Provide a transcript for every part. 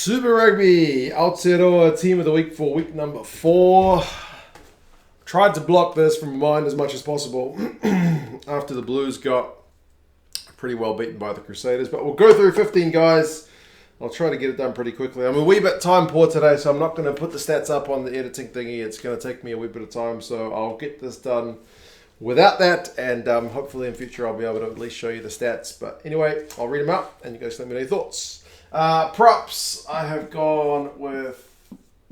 Super Rugby Aotearoa Team of the Week for week number 4. Tried to block this from mind as much as possible after the Blues got pretty well beaten by the Crusaders. But we'll go through 15 guys. I'll try to get it done pretty quickly. I'm a wee bit time poor today, so I'm not going to put the stats up on the editing thingy. It's going to take me a wee bit of time, so I'll get this done without that, and hopefully in future I'll be able to at least show you the stats. But anyway, I'll read them out, and you guys let me know your thoughts. Props, I have gone with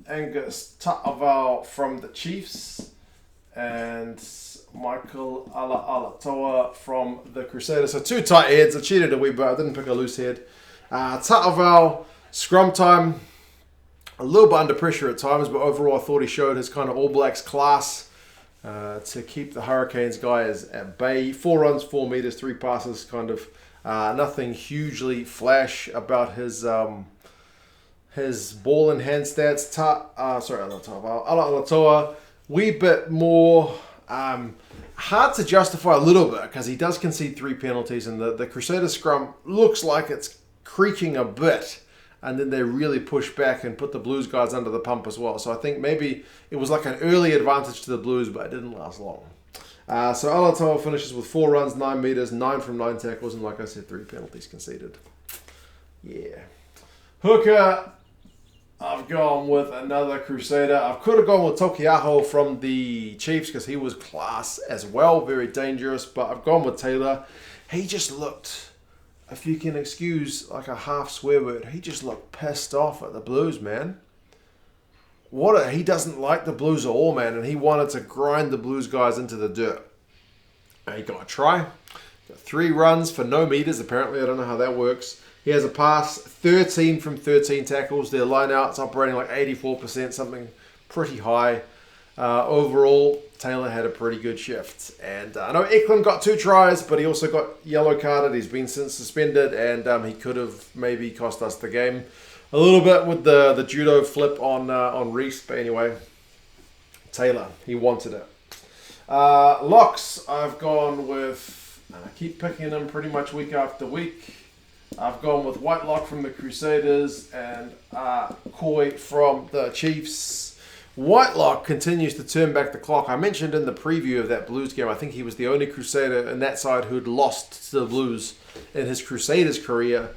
Angus Ta'avao from the Chiefs and Michael Alatoa from the Crusaders. So 2 tight heads. I cheated a wee bit. I didn't pick a loose head. Ta'avao, scrum time, a little bit under pressure at times, but overall I thought he showed his kind of All Blacks class to keep the Hurricanes guys at bay. 4 runs, 4 meters, 3 passes, kind of nothing hugely flash about his ball and hand stats. Alatoa, wee bit more hard to justify a little bit because he does concede 3 penalties, and the Crusaders scrum looks like it's creaking a bit, and then they really push back and put the Blues guys under the pump as well. So I think maybe it was like an early advantage to the Blues, but it didn't last long. So Alatoa finishes with 4 runs, 9 meters, 9 from 9 tackles, and like I said, 3 penalties conceded. Yeah. Hooker, I've gone with another Crusader. I could have gone with Tokiaho from the Chiefs because he was class as well, very dangerous, but I've gone with Taylor. He just looked, if you can excuse like a half swear word, he just looked pissed off at the Blues, man. He doesn't like the Blues at all, man, and he wanted to grind the Blues guys into the dirt. And he got a try. Got 3 runs for no meters, apparently. I don't know how that works. He has a pass, 13 from 13 tackles. Their line-out's operating like 84%, something pretty high. Overall, Taylor had a pretty good shift. And I know Eklund got 2 tries, but he also got yellow carded. He's been since suspended, and he could have maybe cost us the game a little bit with the judo flip on Reese. But anyway, Taylor, he wanted it. Locks, I've gone with, I keep picking him pretty much week after week. I've gone with Whitelock from the Crusaders and Coy from the Chiefs. Whitelock continues to turn back the clock. I mentioned in the preview of that Blues game, I think he was the only Crusader in that side who'd lost to the Blues in his Crusaders career.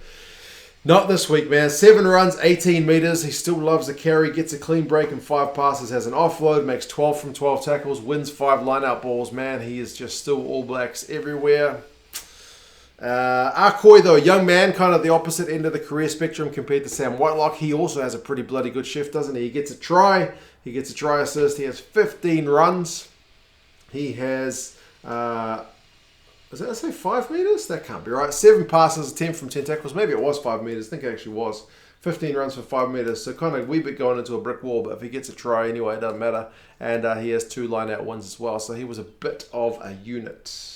Not this week, man. 7 runs, 18 meters. He still loves the carry, gets a clean break and 5 passes, has an offload, makes 12 from 12 tackles, wins 5 line-out balls. Man, he is just still All Blacks everywhere. Arcoy, though, a young man, kind of the opposite end of the career spectrum compared to Sam Whitelock. He also has a pretty bloody good shift, doesn't he? He gets a try. He gets a try assist. He has 15 runs. He has, does that say 5 meters? That can't be right. 7 passes, 10 from 10 tackles. Maybe it was 5 meters. I think it actually was. 15 runs for 5 meters. So kind of a wee bit going into a brick wall, but if he gets a try anyway, it doesn't matter. And he has 2 line-out wins as well. So he was a bit of a unit.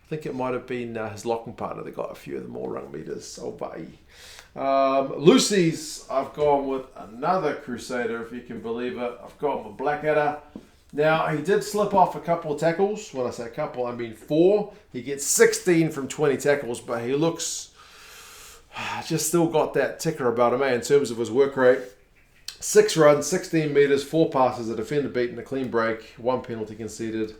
I think it might have been his locking partner that got a few of the more rung meters. Oh, bye. Lucy's, I've gone with another Crusader, if you can believe it. I've gone with Blackadder. Now, he did slip off a couple of tackles. When I say a couple, I mean 4. He gets 16 from 20 tackles, but he looks just still got that ticker about him, in terms of his work rate. 6 runs, 16 meters, 4 passes, a defender beaten, a clean break, 1 penalty conceded.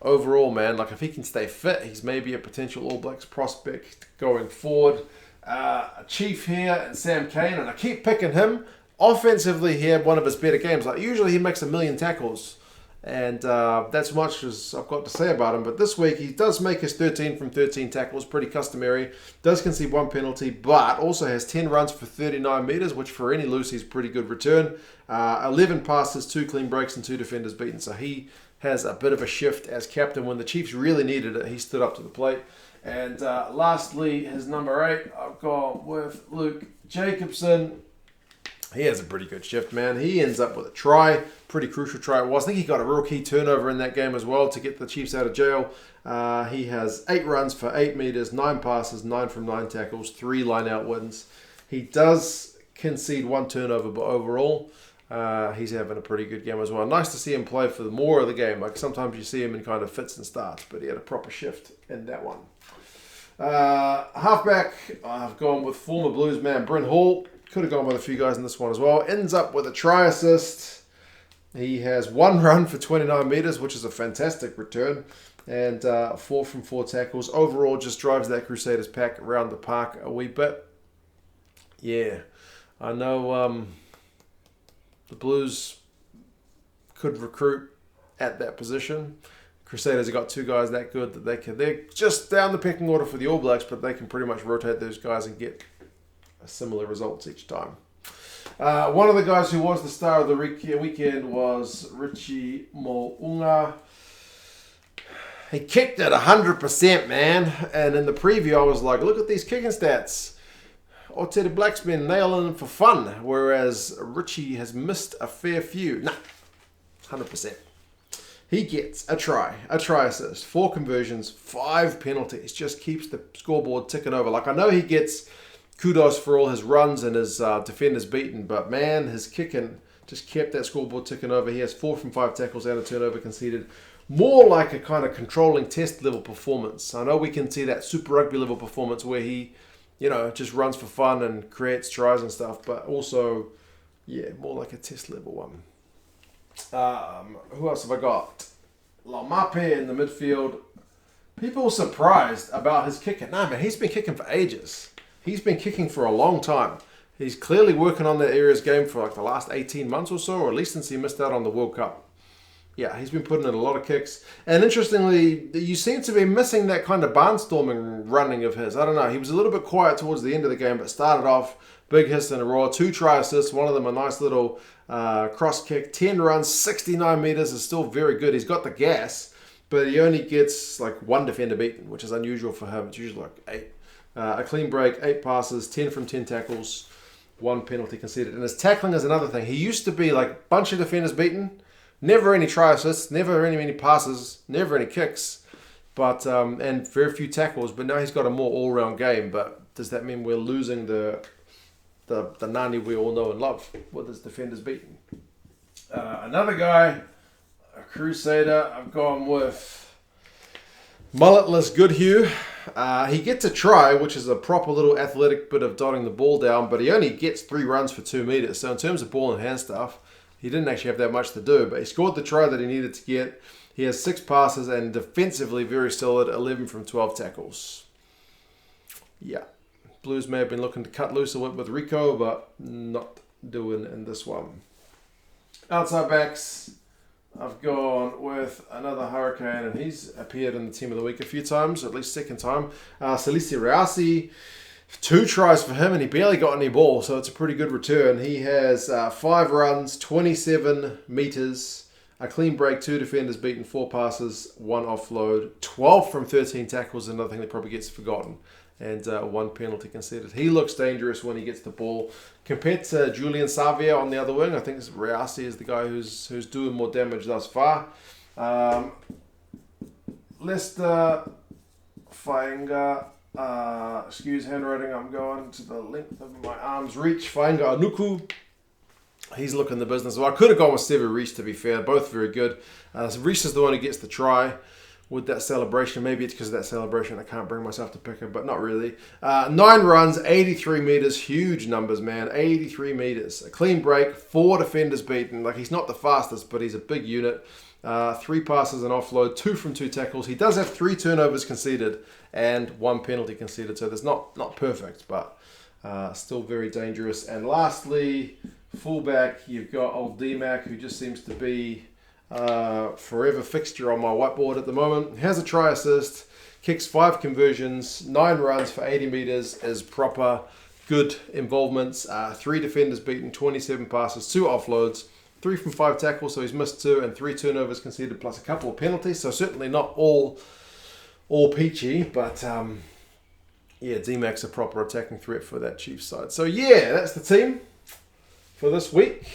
Overall, man, like if he can stay fit, he's maybe a potential All Blacks prospect going forward. A Chief here and Sam Cane, and I keep picking him. Offensively, he had one of his better games. Like usually he makes 1,000,000 tackles, and that's much as I've got to say about him. But this week he does make his 13 from 13 tackles, pretty customary. Does concede 1 penalty, but also has 10 runs for 39 meters, which for any Lucy is pretty good return. 11 passes, 2 clean breaks, and 2 defenders beaten. So he has a bit of a shift as captain. When the Chiefs really needed it, he stood up to the plate. And lastly, his number 8, I've gone with Luke Jacobson. He has a pretty good shift, man. He ends up with a try, pretty crucial try it was. I think he got a real key turnover in that game as well to get the Chiefs out of jail. He has 8 runs for 8 meters, 9 passes, 9 from 9 tackles, 3 line-out wins. He does concede 1 turnover, but overall, he's having a pretty good game as well. Nice to see him play for more of the game. Like sometimes you see him in kind of fits and starts, but he had a proper shift in that one. Halfback, I've gone with former Blues man Bryn Hall. Could have gone with a few guys in this one as well. Ends up with a try assist. He has 1 run for 29 metres, which is a fantastic return. And 4 from 4 tackles. Overall, just drives that Crusaders pack around the park a wee bit. Yeah, I know the Blues could recruit at that position. Crusaders have got 2 guys that good that they're just down the pecking order for the All Blacks, but they can pretty much rotate those guys and get similar results each time. One of the guys who was the star of the weekend was Richie Mo'unga. He kicked it 100%, man. And in the preview, I was like, look at these kicking stats. Aotearoa Blacksmen nailing for fun, whereas Richie has missed a fair few. Nah, 100%. He gets a try assist, 4 conversions, 5 penalties. Just keeps the scoreboard ticking over. Like, I know he gets kudos for all his runs and his defenders beaten, but man, his kicking just kept that scoreboard ticking over. He has 4 from 5 tackles and a turnover conceded. More like a kind of controlling test level performance. I know we can see that Super Rugby level performance where he, just runs for fun and creates tries and stuff, but also, yeah, more like a test level one. Who else have I got? Laumape in the midfield. People surprised about his kicking. No, man, he's been kicking for ages. He's been kicking for a long time. He's clearly working on that area's game for like the last 18 months or so, or at least since he missed out on the World Cup. Yeah, he's been putting in a lot of kicks. And interestingly, you seem to be missing that kind of barnstorming running of his. I don't know. He was a little bit quiet towards the end of the game, but started off big hiss and a roar. 2 try assists, one of them a nice little cross kick. 10 runs, 69 metres is still very good. He's got the gas, but he only gets like 1 defender beaten, which is unusual for him. It's usually like 8. A clean break, 8 passes, 10 from 10 tackles, 1 penalty conceded. And his tackling is another thing. He used to be like a bunch of defenders beaten. Never any try assists, never any passes, never any kicks, but and very few tackles. But now he's got a more all-round game. But does that mean we're losing the Nani we all know and love with his defenders beaten? Another guy, a Crusader, I've gone with mulletless Goodhue. He gets a try, which is a proper little athletic bit of dotting the ball down, but he only gets 3 runs for 2 metres. So in terms of ball and hand stuff, he didn't actually have that much to do, but he scored the try that he needed to get. He has 6 passes and defensively very solid, 11 from 12 tackles. Yeah, Blues may have been looking to cut loose a bit with Rico, but not doing in this one. Outside backs, I've gone with another Hurricane, and he's appeared in the Team of the Week a few times, at least second time. Salisi Reasi. 2 tries for him, and he barely got any ball, so it's a pretty good return. He has 5 runs, 27 metres, a clean break, 2 defenders beaten, 4 passes, 1 offload, 12 from 13 tackles, another thing that probably gets forgotten, and 1 penalty conceded. He looks dangerous when he gets the ball. Compared to Julian Savia on the other wing, I think Reasi is the guy who's doing more damage thus far. Leicester, Fainga. Excuse handwriting, I'm going to the length of my arm's reach. Fainga Anuku. He's looking the business. Well, I could have gone with Sevu Reece, to be fair. Both very good. So Reece is the one who gets the try with that celebration. Maybe it's because of that celebration I can't bring myself to pick him, but not really. 9 runs, 83 metres. Huge numbers, man. 83 metres. A clean break, 4 defenders beaten. Like, he's not the fastest, but he's a big unit. 3 passes and offload, 2 from 2 tackles. He does have 3 turnovers conceded and 1 penalty conceded, so that's not perfect, but still very dangerous. And lastly, fullback, you've got old D-Mac, who just seems to be forever fixture on my whiteboard at the moment. He has a try assist, kicks 5 conversions, 9 runs for 80 metres, is proper good involvements. 3 defenders beaten, 27 passes, 2 offloads, 3 from 5 tackles, so he's missed 2, and 3 turnovers conceded, plus a couple of penalties. So certainly not all peachy, but yeah, D-Mac's a proper attacking threat for that Chiefs side. So yeah, that's the team for this week.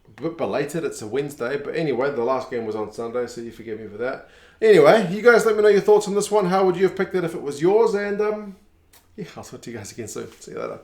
A bit belated, it's a Wednesday, but anyway, the last game was on Sunday, so you forgive me for that. Anyway, you guys let me know your thoughts on this one. How would you have picked it if it was yours? And yeah, I'll talk to you guys again soon. See you later.